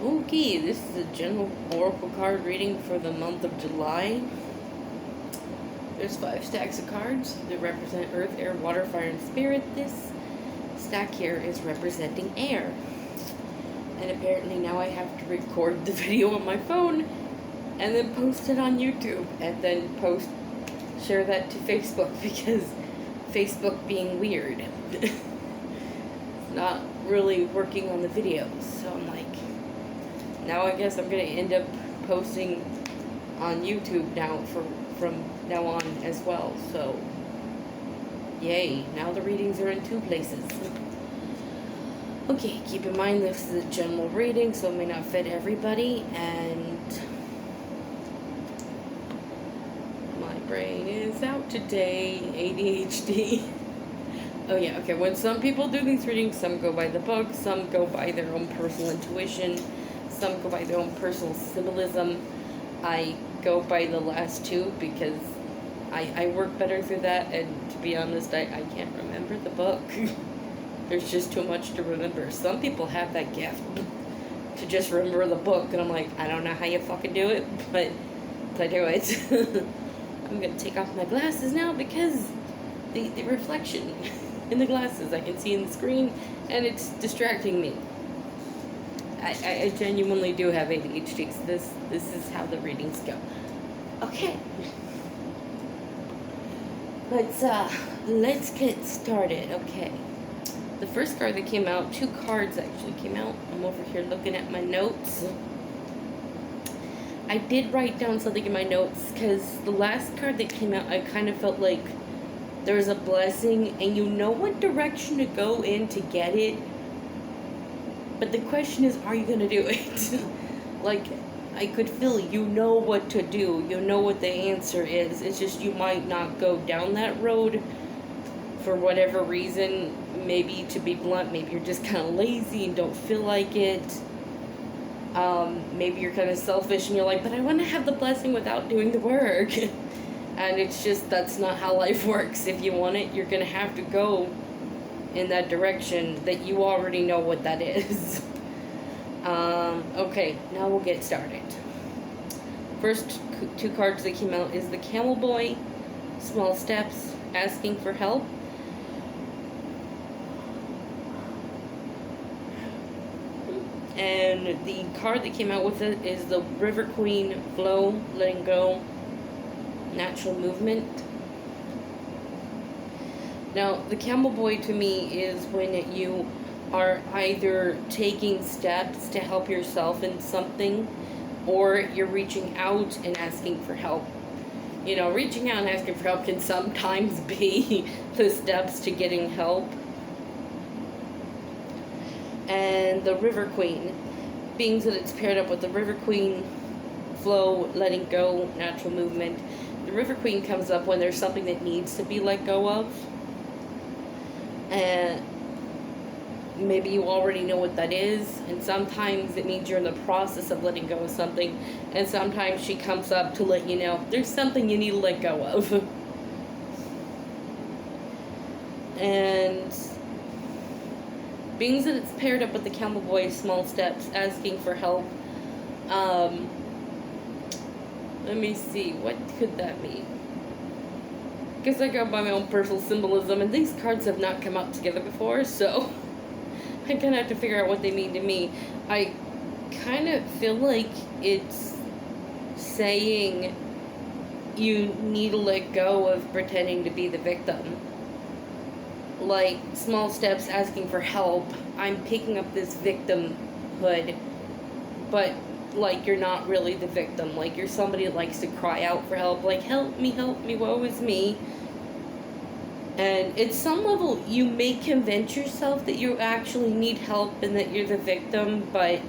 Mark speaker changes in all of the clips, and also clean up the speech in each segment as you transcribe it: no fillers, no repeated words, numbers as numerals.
Speaker 1: Okay, this is a general oracle card reading for the month of July. There's 5 stacks of cards that represent earth, air, water, fire, and spirit. This stack here is representing air. And apparently now I have to record the video on my phone and then post it on YouTube and then share that to Facebook because Facebook being weird. Not really working on the videos, so I'm like, now I guess I'm gonna end up posting on YouTube now from now on as well. So yay, now the readings are in 2 places. Okay, keep in mind this is a general reading, so it may not fit everybody, and my brain is out today, ADHD. Oh yeah, okay, when some people do these readings, some go by the book, some go by their own personal intuition, some go by their own personal symbolism. I go by the last 2 because I work better through that, and to be honest, I can't remember the book. There's just too much to remember. Some people have that gift to just remember the book, and I'm like, I don't know how you fucking do it, but I do it. I'm gonna take off my glasses now because the reflection in the glasses I can see in the screen, and it's distracting me. I genuinely do have ADHD, so this is how the readings go. Okay. Let's get started. Okay. The first card that came out, 2 cards actually came out. I'm over here looking at my notes. I did write down something in my notes because the last card that came out, I kind of felt like there was a blessing and you know what direction to go in to get it. But the question is, are you going to do it? Like, I could feel you know what to do. You know what the answer is. It's just you might not go down that road for whatever reason. Maybe, to be blunt, maybe you're just kind of lazy and don't feel like it. Maybe you're kind of selfish and you're like, but I want to have the blessing without doing the work. And it's just, that's not how life works. If you want it, you're going to have to go in that direction that you already know what that is. Okay, now we'll get started. First 2 cards that came out is the Camel Boy, Small Steps, Asking for Help. And the card that came out with it is the River Queen, Flow, Letting Go, Natural Movement. Now, the Camel Boy to me is when you are either taking steps to help yourself in something, or you're reaching out and asking for help. You know, reaching out and asking for help can sometimes be the steps to getting help. And the River Queen, being that it's paired up with the River Queen, Flow, Letting Go, Natural Movement. The River Queen comes up when there's something that needs to be let go of. And maybe you already know what that is, and sometimes it means you're in the process of letting go of something, and sometimes she comes up to let you know there's something you need to let go of. And being that it's paired up with the Camel Boy, Small Steps, Asking for Help, let me see, what could that mean? Because I go by my own personal symbolism, and these cards have not come out together before, so I kind of have to figure out what they mean to me. I kind of feel like it's saying you need to let go of pretending to be the victim. Like, small steps, asking for help. I'm picking up this victimhood, but like you're not really the victim. Like, you're somebody that likes to cry out for help, like, help me, woe is me. And at some level, you may convince yourself that you actually need help and that you're the victim, but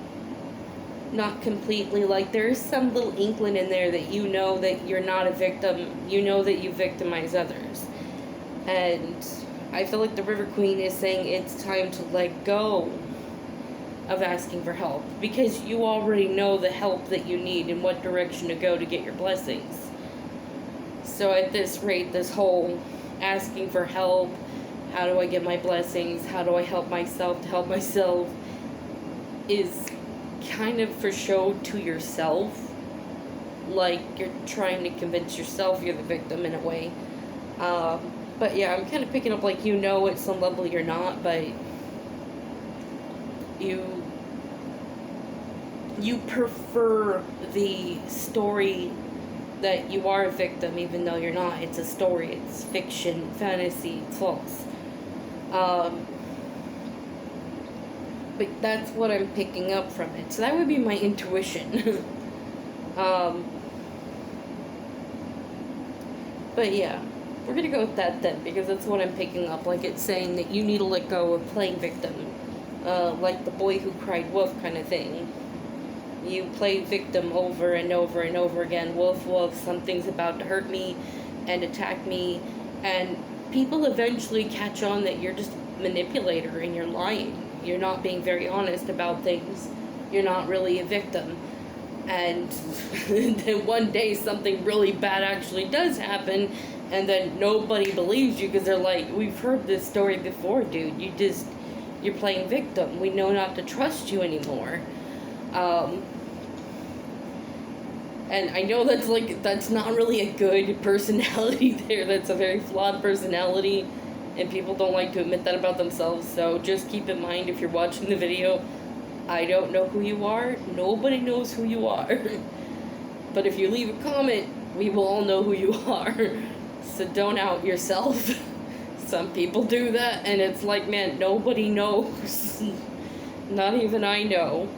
Speaker 1: not completely. Like, there's some little inkling in there that you know that you're not a victim. You know that you victimize others. And I feel like the River Queen is saying it's time to let go of asking for help, because you already know the help that you need and what direction to go to get your blessings. So at this rate, this whole asking for help, how do I get my blessings, how do I help myself to help myself, is kind of for show to yourself. Like, you're trying to convince yourself you're the victim in a way. But yeah, I'm kind of picking up, like, at some level you're not, but you prefer the story that you are a victim, even though you're not. It's a story, it's fiction, fantasy, it's false. But that's what I'm picking up from it. So that would be my intuition. But yeah, we're gonna go with that then, because that's what I'm picking up. Like, it's saying that you need to let go of playing victim. Like the boy who cried wolf kind of thing. You play victim over and over and over again. Wolf, wolf, something's about to hurt me and attack me. And people eventually catch on that you're just a manipulator and you're lying. You're not being very honest about things. You're not really a victim. And then one day something really bad actually does happen, and then nobody believes you because they're like, we've heard this story before, dude. You're playing victim. We know not to trust you anymore. And I know that's not really a good personality there. That's a very flawed personality, and people don't like to admit that about themselves. So just keep in mind, if you're watching the video, I don't know who you are. Nobody knows who you are. But if you leave a comment, we will all know who you are. So don't out yourself. Some people do that, and it's like, man, nobody knows. Not even I know.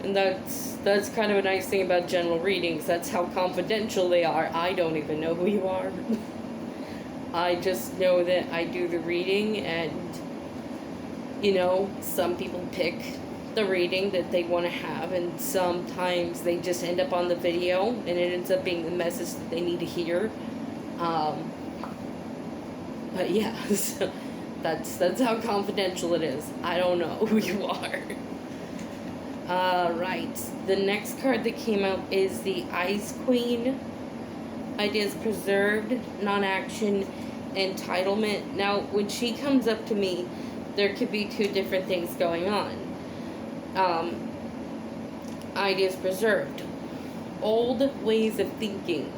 Speaker 1: And that's kind of a nice thing about general readings. That's how confidential they are. I don't even know who you are. I just know that I do the reading, and, some people pick the reading that they want to have, and sometimes they just end up on the video, and it ends up being the message that they need to hear. But yeah, so that's how confidential it is. I don't know who you are. Right. The next card that came out is the Ice Queen. Ideas preserved, non-action, entitlement. Now, when she comes up to me, there could be two different things going on. Ideas preserved. Old ways of thinking.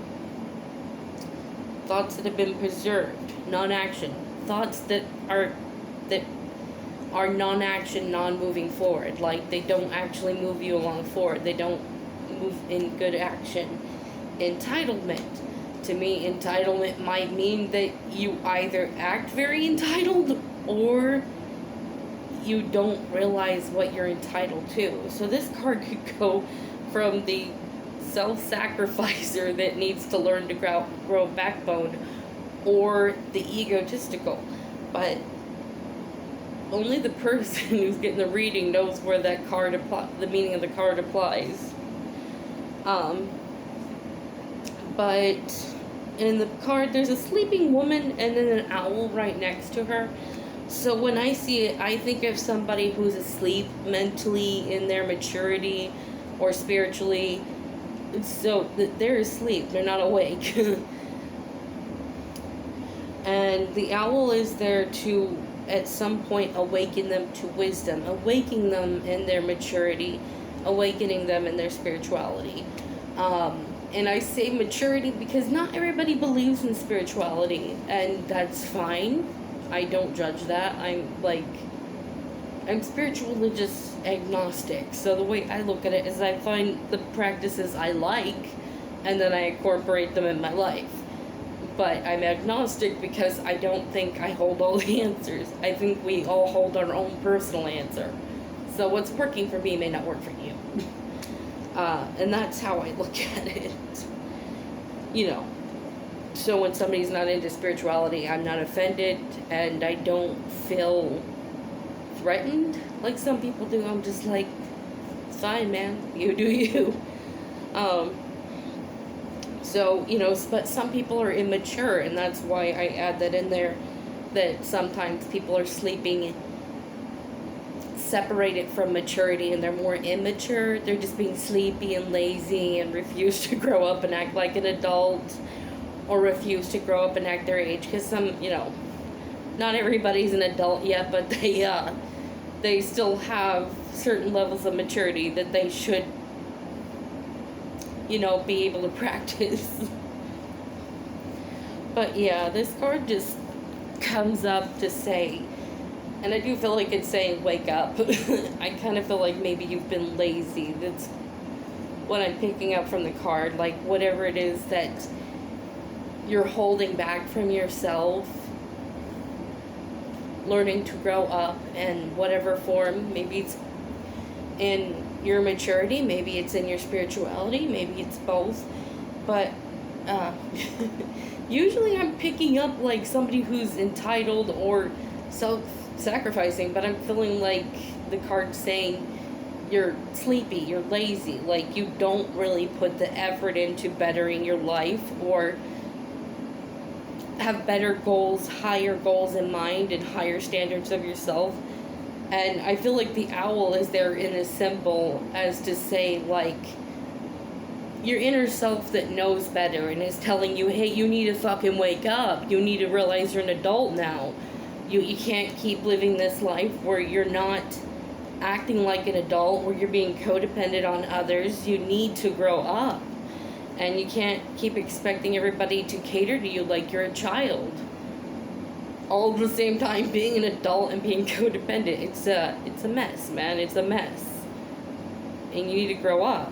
Speaker 1: Thoughts that have been preserved. Non-action. Thoughts that are non-action, non-moving forward. Like, they don't actually move you along forward. They don't move in good action. Entitlement. To me, entitlement might mean that you either act very entitled or you don't realize what you're entitled to. So this card could go from the self-sacrificer that needs to learn to grow a backbone, or the egotistical. But only the person who's getting the reading knows where that card the meaning of the card applies. But in the card, there's a sleeping woman and then an owl right next to her. So when I see it, I think of somebody who's asleep mentally, in their maturity, or spiritually. So they're asleep, they're not awake. And the owl is there to, at some point, awaken them to wisdom, awakening them in their maturity, awakening them in their spirituality. And I say maturity because not everybody believes in spirituality, and that's fine. I don't judge that. I'm spiritual religious agnostic. So the way I look at it is I find the practices I like, and then I incorporate them in my life. But I'm agnostic because I don't think I hold all the answers. I think we all hold our own personal answer. So what's working for me may not work for you. And that's how I look at it. So when somebody's not into spirituality, I'm not offended, and I don't feel threatened like some people do. I'm just like, it's fine, man. You do you. But some people are immature, and that's why I add that in there, that sometimes people are sleeping separated from maturity, and they're more immature. They're just being sleepy and lazy and refuse to grow up and act like an adult, or refuse to grow up and act their age, because not everybody's an adult yet, but they still have certain levels of maturity that they should, be able to practice. But yeah, this card just comes up to say, and I do feel like it's saying wake up. I kind of feel like maybe you've been lazy. That's what I'm picking up from the card. Like, whatever it is that you're holding back from yourself, learning to grow up in whatever form. Maybe it's in your maturity, maybe it's in your spirituality, maybe it's both. But usually I'm picking up like somebody who's entitled or self-sacrificing, but I'm feeling like the card's saying you're sleepy, you're lazy, like you don't really put the effort into bettering your life or have better goals, higher goals in mind, and higher standards of yourself. And I feel like the owl is there in a symbol as to say, like, your inner self that knows better and is telling you, hey, you need to fucking wake up. You need to realize you're an adult now. You can't keep living this life where you're not acting like an adult, where you're being codependent on others. You need to grow up. And you can't keep expecting everybody to cater to you like you're a child, all at the same time being an adult and being codependent. It's a mess, man. It's a mess. And you need to grow up.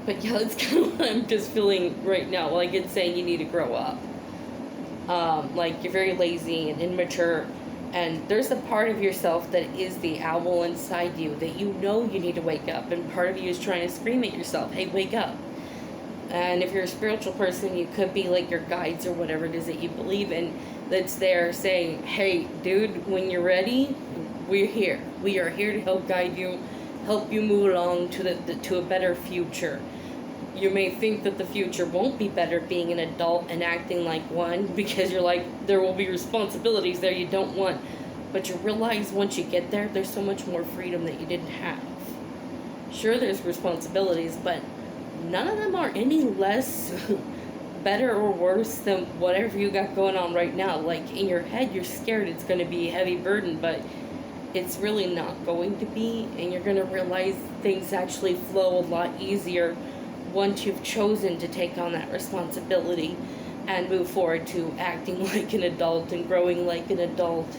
Speaker 1: But yeah, that's kind of what I'm just feeling right now. Like, it's saying you need to grow up. Like, you're very lazy and immature. And there's a part of yourself that is the owl inside you that you need to wake up. And part of you is trying to scream at yourself, hey, wake up. And if you're a spiritual person, you could be like your guides or whatever it is that you believe in that's there saying, hey, dude, when you're ready, we're here. We are here to help guide you, help you move along to a better future. You may think that the future won't be better being an adult and acting like one, because you're like, there will be responsibilities there you don't want. But you realize once you get there, there's so much more freedom that you didn't have. Sure, there's responsibilities, but none of them are any less better or worse than whatever you got going on right now. Like, in your head, you're scared it's going to be a heavy burden, but it's really not going to be. And you're going to realize things actually flow a lot easier once you've chosen to take on that responsibility and move forward to acting like an adult and growing like an adult,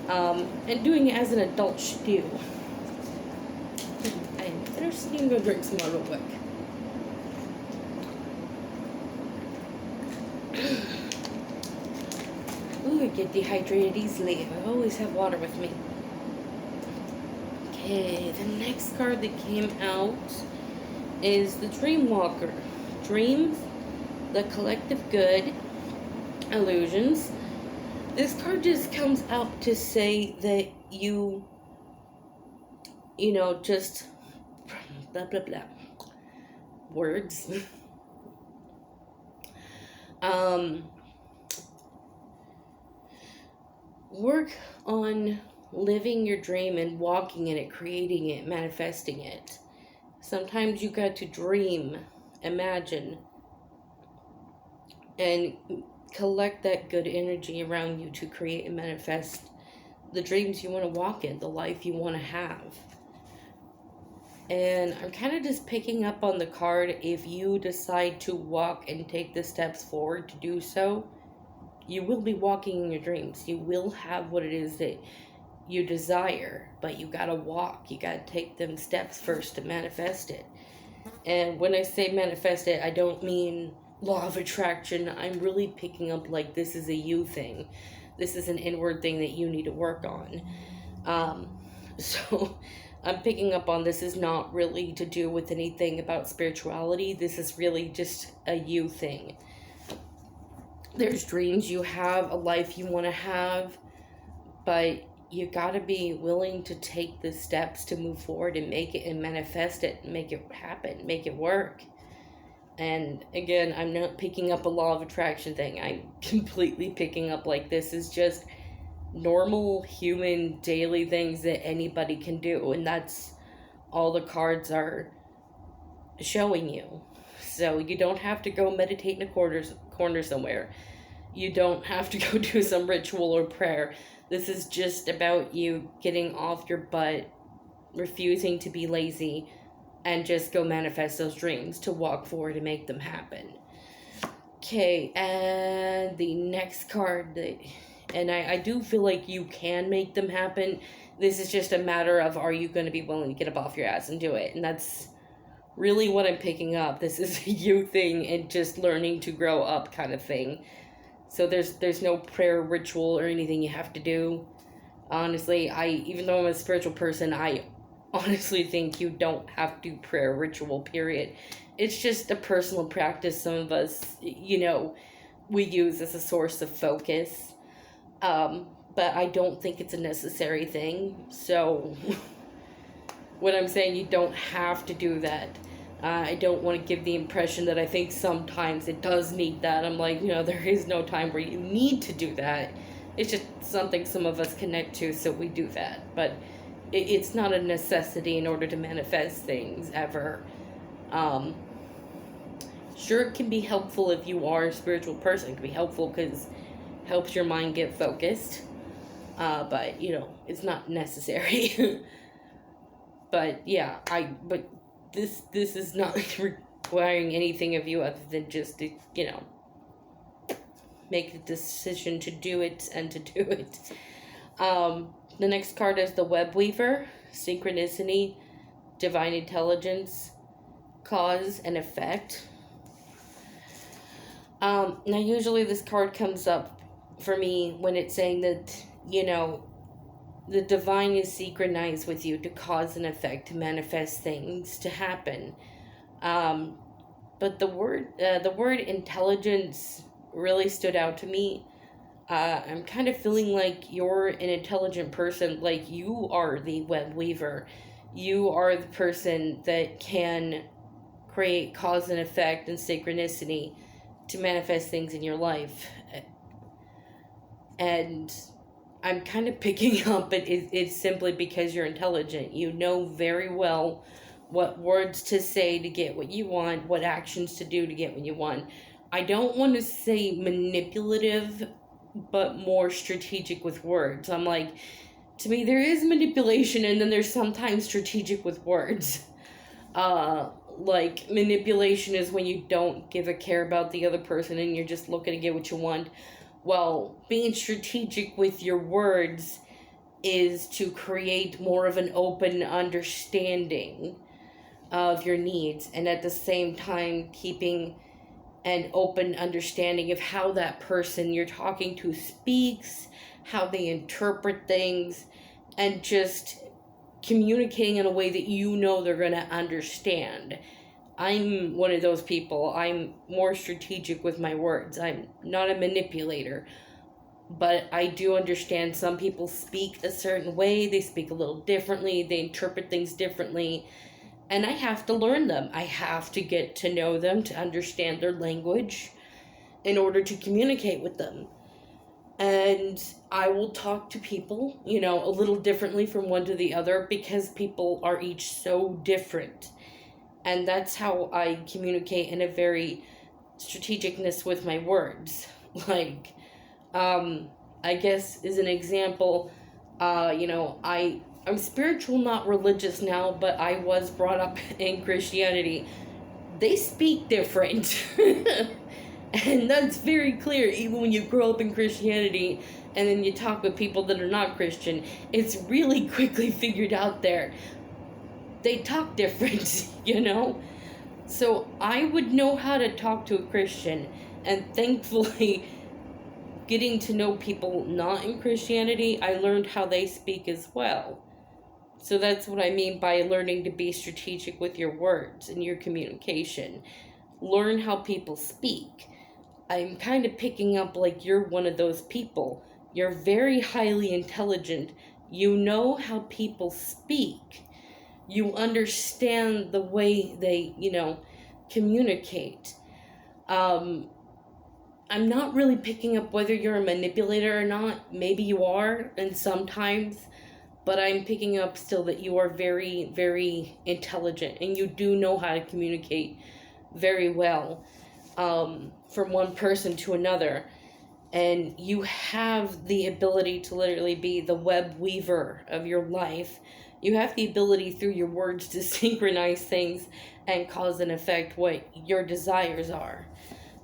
Speaker 1: and doing it as an adult should do. I'm thirsty and gonna drink some more real quick. Ooh, I get dehydrated easily. I always have water with me. Okay, the next card that came out is the Dreamwalker. Dreams, the collective good, illusions. This card just comes out to say that you just blah blah blah words. Work on living your dream and walking in it, creating it, manifesting it. Sometimes you got to dream, imagine, and collect that good energy around you to create and manifest the dreams you want to walk in, the life you want to have. And I'm kind of just picking up on the card, if you decide to walk and take the steps forward to do so, you will be walking in your dreams. You will have what it is that you desire, but you gotta walk. You gotta take them steps first to manifest it. And when I say manifest it, I don't mean law of attraction. I'm really picking up like this is a you thing. This is an inward thing that you need to work on. So I'm picking up on this is not really to do with anything about spirituality. This is really just a you thing. There's dreams you have, a life you want to have, but you got to be willing to take the steps to move forward and make it and manifest it, and make it happen, make it work. And again, I'm not picking up a law of attraction thing. I'm completely picking up like this is just normal human daily things that anybody can do, and that's all the cards are showing you. So you don't have to go meditate in a corner somewhere. You don't have to go do some ritual or prayer. This is just about you getting off your butt, refusing to be lazy, and just go manifest those dreams to walk forward and make them happen. Okay, and the next card, and I do feel like you can make them happen. This is just a matter of, are you going to be willing to get up off your ass and do it? And that's really what I'm picking up. This is a you thing and just learning to grow up kind of thing. So there's no prayer ritual or anything you have to do. Honestly, even though I'm a spiritual person, I honestly think you don't have to do prayer ritual, period. It's just a personal practice some of us, we use as a source of focus. But I don't think it's a necessary thing. So what I'm saying, you don't have to do that. I don't want to give the impression that I think sometimes it does need that. I'm like, there is no time where you need to do that. It's just something some of us connect to, so we do that. But it's not a necessity in order to manifest things, ever. Sure, it can be helpful if you are a spiritual person. It can be helpful because it helps your mind get focused. But, it's not necessary. But, yeah, this is not requiring anything of you other than just to, make the decision to do it and to do it. The next card is the Web Weaver, Synchronicity, Divine Intelligence, Cause and Effect. Now usually this card comes up for me when it's saying that, the divine is synchronized with you to cause and effect, to manifest things to happen. But the word intelligence really stood out to me. I'm kind of feeling like you're an intelligent person, like you are the web weaver. You are the person that can create cause and effect and synchronicity to manifest things in your life. And I'm kind of picking up it's simply because you're intelligent. You know very well what words to say to get what you want, what actions to do to get what you want. I don't want to say manipulative, but more strategic with words. I'm like, to me, there is manipulation, and then there's sometimes strategic with words. Like, manipulation is when you don't give a care about the other person and you're just looking to get what you want. Well, being strategic with your words is to create more of an open understanding of your needs, and at the same time keeping an open understanding of how that person you're talking to speaks, how they interpret things, and just communicating in a way that they're going to understand. I'm one of those people. I'm more strategic with my words. I'm not a manipulator. But I do understand some people speak a certain way. They speak a little differently. They interpret things differently. And I have to learn them. I have to get to know them, to understand their language in order to communicate with them. And I will talk to people, a little differently from one to the other because people are each so different. And that's how I communicate in a very strategicness with my words. Like, I guess as an example, I'm spiritual, not religious now, but I was brought up in Christianity. They speak different. And that's very clear, even when you grow up in Christianity and then you talk with people that are not Christian. It's really quickly figured out there. They talk different, So I would know how to talk to a Christian. And thankfully, getting to know people not in Christianity, I learned how they speak as well. So that's what I mean by learning to be strategic with your words and your communication. Learn how people speak. I'm kind of picking up like you're one of those people. You're very highly intelligent. You know how people speak. You understand the way they, communicate. I'm not really picking up whether you're a manipulator or not. Maybe you are, and sometimes. But I'm picking up still that you are very, very intelligent. And you do know how to communicate very well from one person to another. And you have the ability to literally be the web weaver of your life. You have the ability through your words to synchronize things and cause and affect what your desires are.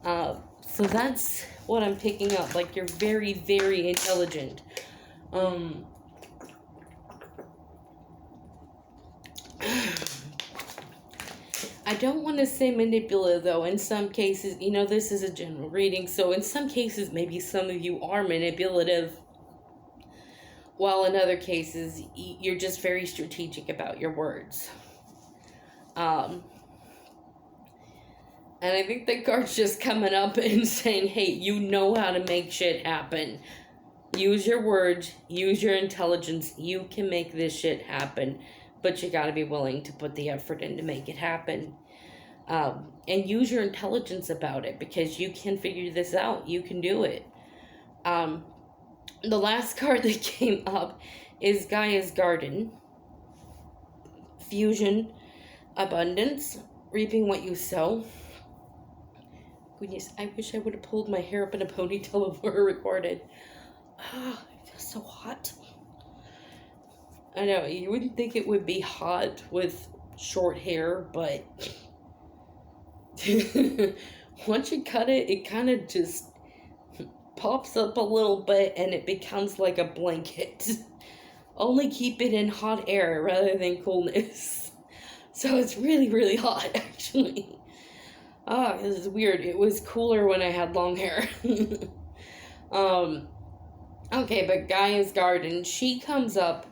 Speaker 1: So that's what I'm picking up. Like, you're very, very intelligent. I don't want to say manipulative, though. In some cases, this is a general reading, so in some cases, maybe some of you are manipulative, while in other cases, you're just very strategic about your words. And I think the card's just coming up and saying, hey, you know how to make shit happen. Use your words, use your intelligence, you can make this shit happen. But you gotta be willing to put the effort in to make it happen. And use your intelligence about it, because you can figure this out. You can do it. The last card that came up is Gaia's Garden. Fusion, abundance, reaping what you sow. Goodness, I wish I would have pulled my hair up in a ponytail before I recorded. It feels so hot. I know, you wouldn't think it would be hot with short hair, but once you cut it, it kind of just pops up a little bit and it becomes like a blanket. Only keep it in hot air rather than coolness. So it's really, really hot, actually. This is weird. It was cooler when I had long hair. Okay, but Gaia's Garden, she comes up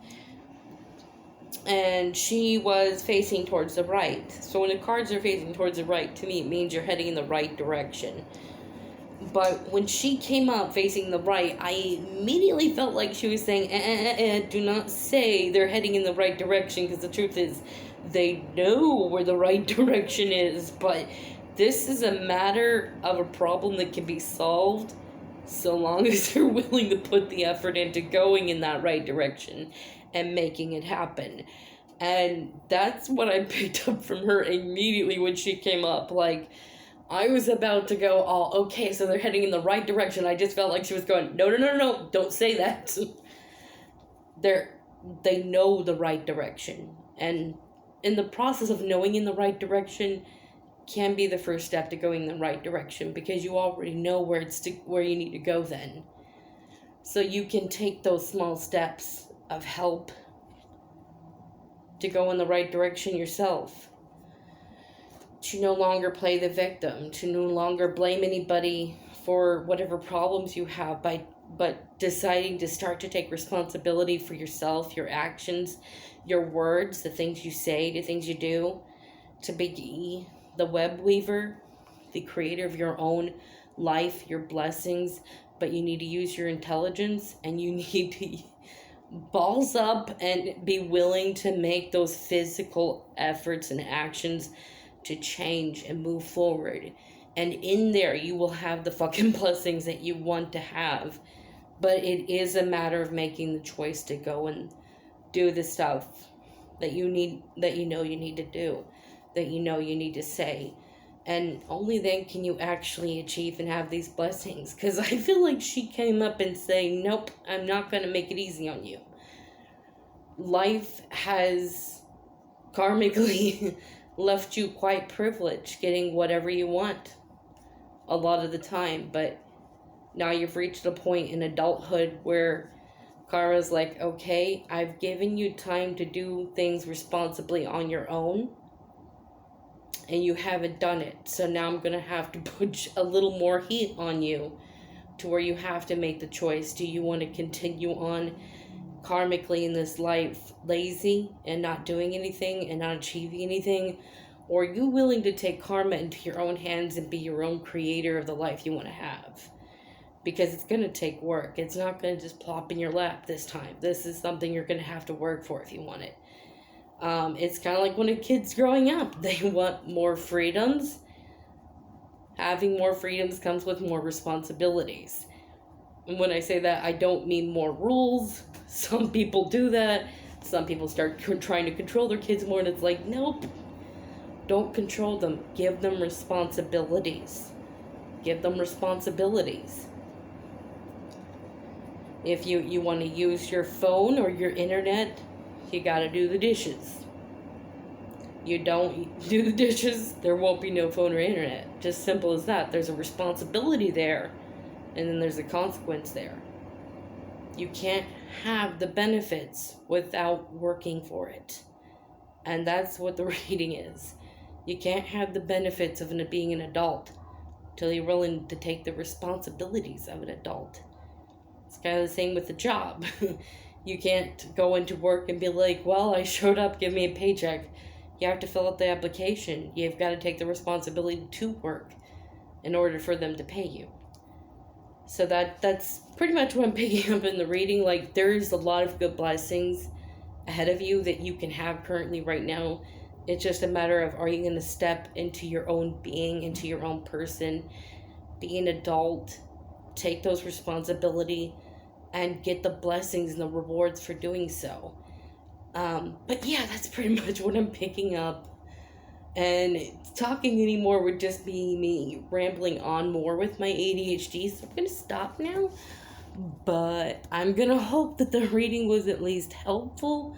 Speaker 1: and she was facing towards the right. So when the cards are facing towards the right, to me it means you're heading in the right direction. But when she came up facing the right, I immediately felt like she was saying, do not say they're heading in the right direction, because the truth is, they know where the right direction is, but this is a matter of a problem that can be solved so long as you're willing to put the effort into going in that right direction and making it happen. And that's what I picked up from her immediately when she came up. Like, I was about to go, okay, so they're heading in the right direction. I just felt like she was going, no, don't say that. They know the right direction. And in the process of knowing in the right direction can be the first step to going in the right direction, because you already know where you need to go then. So you can take those small steps of help to go in the right direction yourself. To no longer play the victim, to no longer blame anybody for whatever problems you have, but deciding to start to take responsibility for yourself, your actions, your words, the things you say, the things you do, to be the web weaver, the creator of your own life, your blessings. But you need to use your intelligence, and you need to balls up and be willing to make those physical efforts and actions to change and move forward. And in there, you will have the fucking blessings that you want to have. But it is a matter of making the choice to go and do the stuff that you need, that you know you need to do, that you know you need to say. And only then can you actually achieve and have these blessings. Because I feel like she came up and saying, nope, I'm not going to make it easy on you. Life has karmically left you quite privileged, getting whatever you want a lot of the time. But now you've reached a point in adulthood where karma's like, okay, I've given you time to do things responsibly on your own, and you haven't done it. So now I'm going to have to put a little more heat on you to where you have to make the choice. Do you want to continue on karmically in this life lazy and not doing anything and not achieving anything? Or are you willing to take karma into your own hands and be your own creator of the life you want to have? Because it's going to take work. It's not going to just plop in your lap this time. This is something you're going to have to work for if you want it. It's kind of like when a kid's growing up. They want more freedoms. Having more freedoms comes with more responsibilities. And when I say that, I don't mean more rules. Some people do that. Some people start trying to control their kids more, and it's like, nope. Don't control them. Give them responsibilities. Give them responsibilities. If you want to use your phone or your internet, you got to do the dishes. You don't do the dishes, there won't be no phone or internet. Just simple as that. There's a responsibility there, and then there's a consequence there. You can't have the benefits without working for it. And that's what the reading is. You can't have the benefits of being an adult till you're willing to take the responsibilities of an adult. It's kind of the same with the job. You can't go into work and be like, well, I showed up, give me a paycheck. You have to fill out the application. You've got to take the responsibility to work in order for them to pay you. So that's pretty much what I'm picking up in the reading. Like, there's a lot of good blessings ahead of you that you can have currently right now. It's just a matter of, are you going to step into your own being, into your own person, be an adult, take those responsibility, and get the blessings and the rewards for doing so. But yeah, that's pretty much what I'm picking up. And talking anymore would just be me rambling on more with my ADHD, so I'm going to stop now. But I'm going to hope that the reading was at least helpful,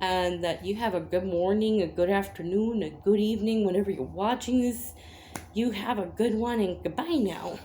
Speaker 1: and that you have a good morning, a good afternoon, a good evening, whenever you're watching this. You have a good one, and goodbye now.